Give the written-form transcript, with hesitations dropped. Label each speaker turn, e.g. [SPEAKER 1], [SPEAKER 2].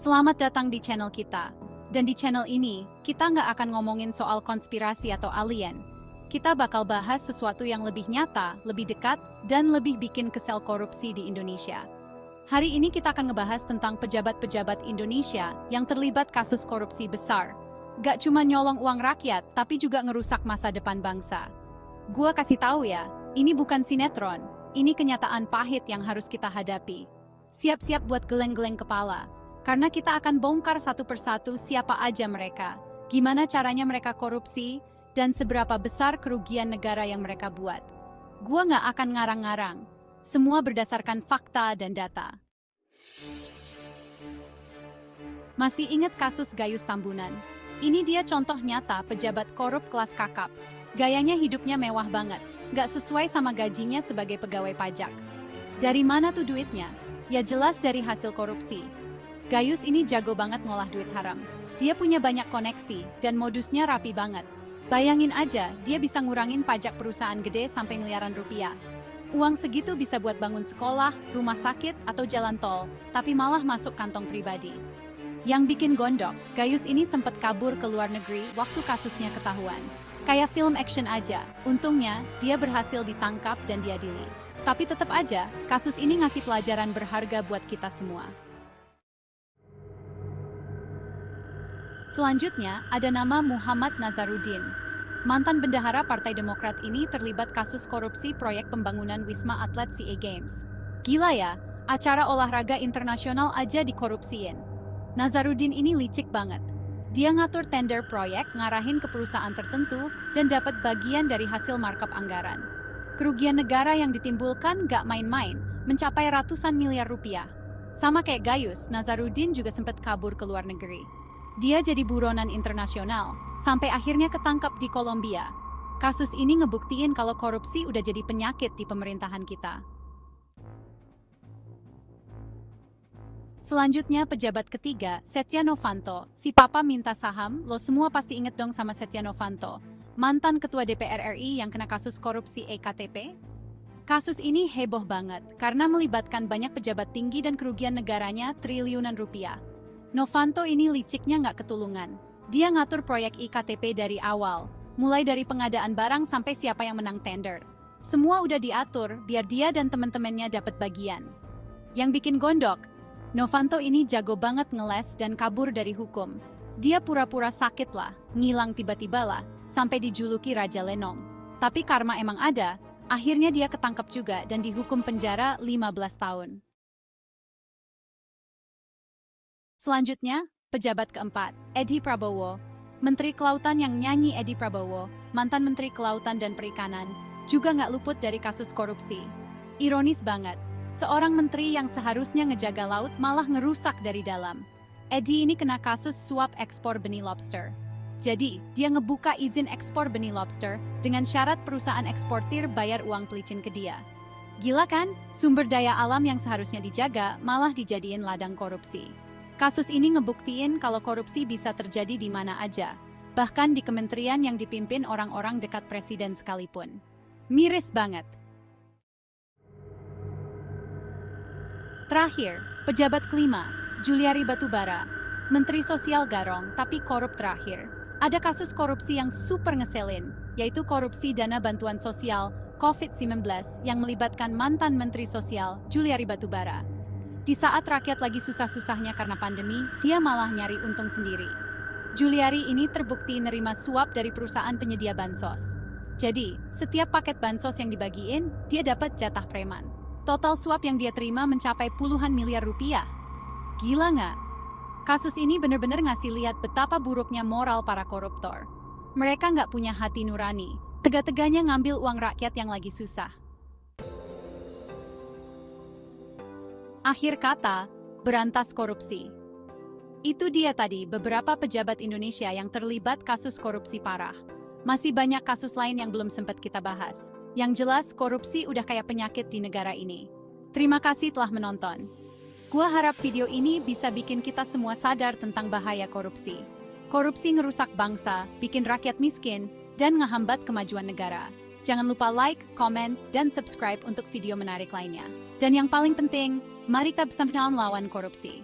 [SPEAKER 1] Selamat datang di channel kita. Dan di channel ini, kita nggak akan ngomongin soal konspirasi atau alien. Kita bakal bahas sesuatu yang lebih nyata, lebih dekat, dan lebih bikin kesel korupsi di Indonesia. Hari ini kita akan ngebahas tentang pejabat-pejabat Indonesia yang terlibat kasus korupsi besar. Gak cuma nyolong uang rakyat, tapi juga ngerusak masa depan bangsa. Gua kasih tahu ya, ini bukan sinetron. Ini kenyataan pahit yang harus kita hadapi. Siap-siap buat geleng-geleng kepala. Karena kita akan bongkar satu persatu siapa aja mereka, gimana caranya mereka korupsi, dan seberapa besar kerugian negara yang mereka buat. Gua nggak akan ngarang-ngarang. Semua berdasarkan fakta dan data. Masih ingat kasus Gayus Tambunan? Ini dia contoh nyata pejabat korup kelas kakap. Gayanya hidupnya mewah banget, nggak sesuai sama gajinya sebagai pegawai pajak. Dari mana tuh duitnya? Ya jelas dari hasil korupsi. Gayus ini jago banget ngolah duit haram. Dia punya banyak koneksi, dan modusnya rapi banget. Bayangin aja, dia bisa ngurangin pajak perusahaan gede sampai miliaran rupiah. Uang segitu bisa buat bangun sekolah, rumah sakit, atau jalan tol, tapi malah masuk kantong pribadi. Yang bikin gondok, Gayus ini sempat kabur ke luar negeri waktu kasusnya ketahuan. Kayak film action aja, untungnya dia berhasil ditangkap dan diadili. Tapi tetap aja, kasus ini ngasih pelajaran berharga buat kita semua. Selanjutnya, ada nama Muhammad Nazarudin. Mantan bendahara Partai Demokrat ini terlibat kasus korupsi proyek pembangunan Wisma Atlet SEA Games. Gila ya, acara olahraga internasional aja dikorupsiin. Nazarudin ini licik banget. Dia ngatur tender proyek, ngarahin ke perusahaan tertentu, dan dapat bagian dari hasil markup anggaran. Kerugian negara yang ditimbulkan gak main-main, mencapai ratusan miliar rupiah. Sama kayak Gayus, Nazarudin juga sempat kabur ke luar negeri. Dia jadi buronan internasional, sampai akhirnya ketangkap di Kolombia. Kasus ini ngebuktiin kalau korupsi udah jadi penyakit di pemerintahan kita. Selanjutnya pejabat ketiga, Setia Novanto. Si papa minta saham, lo semua pasti inget dong sama Setia Novanto. Mantan ketua DPR RI yang kena kasus korupsi EKTP. Kasus ini heboh banget, karena melibatkan banyak pejabat tinggi dan kerugian negaranya triliunan rupiah. Novanto ini liciknya nggak ketulungan. Dia ngatur proyek IKTP dari awal, mulai dari pengadaan barang sampai siapa yang menang tender. Semua udah diatur biar dia dan teman-temannya dapat bagian. Yang bikin gondok, Novanto ini jago banget ngeles dan kabur dari hukum. Dia pura-pura sakit lah, ngilang tiba-tiba lah, sampai dijuluki Raja Lenong. Tapi karma emang ada, akhirnya dia ketangkep juga dan dihukum penjara 15 tahun. Selanjutnya, pejabat keempat, Edi Prabowo. Menteri Kelautan yang nyanyi Edi Prabowo, mantan Menteri Kelautan dan Perikanan, juga nggak luput dari kasus korupsi. Ironis banget, seorang menteri yang seharusnya ngejaga laut malah ngerusak dari dalam. Edi ini kena kasus suap ekspor benih lobster. Jadi, dia ngebuka izin ekspor benih lobster dengan syarat perusahaan eksportir bayar uang pelicin ke dia. Gila kan? Sumber daya alam yang seharusnya dijaga malah dijadiin ladang korupsi. Kasus ini ngebuktiin kalau korupsi bisa terjadi di mana aja, bahkan di kementerian yang dipimpin orang-orang dekat presiden sekalipun. Miris banget. Terakhir, pejabat kelima, Juliari Batubara. Menteri Sosial garong, tapi korup terakhir. Ada kasus korupsi yang super ngeselin, yaitu korupsi dana bantuan sosial COVID-19 yang melibatkan mantan Menteri Sosial, Juliari Batubara. Di saat rakyat lagi susah-susahnya karena pandemi, dia malah nyari untung sendiri. Juliari ini terbukti nerima suap dari perusahaan penyedia bansos. Jadi, setiap paket bansos yang dibagiin, dia dapat jatah preman. Total suap yang dia terima mencapai puluhan miliar rupiah. Gila nggak? Kasus ini benar-benar ngasih lihat betapa buruknya moral para koruptor. Mereka nggak punya hati nurani, tega-teganya ngambil uang rakyat yang lagi susah. Akhir kata, berantas korupsi. Itu dia tadi beberapa pejabat Indonesia yang terlibat kasus korupsi parah. Masih banyak kasus lain yang belum sempat kita bahas. Yang jelas, korupsi udah kayak penyakit di negara ini. Terima kasih telah menonton. Gua harap video ini bisa bikin kita semua sadar tentang bahaya korupsi. Korupsi ngerusak bangsa, bikin rakyat miskin, dan ngehambat kemajuan negara. Jangan lupa like, komen, dan subscribe untuk video menarik lainnya. Dan yang paling penting, mari kita bersama lawan korupsi.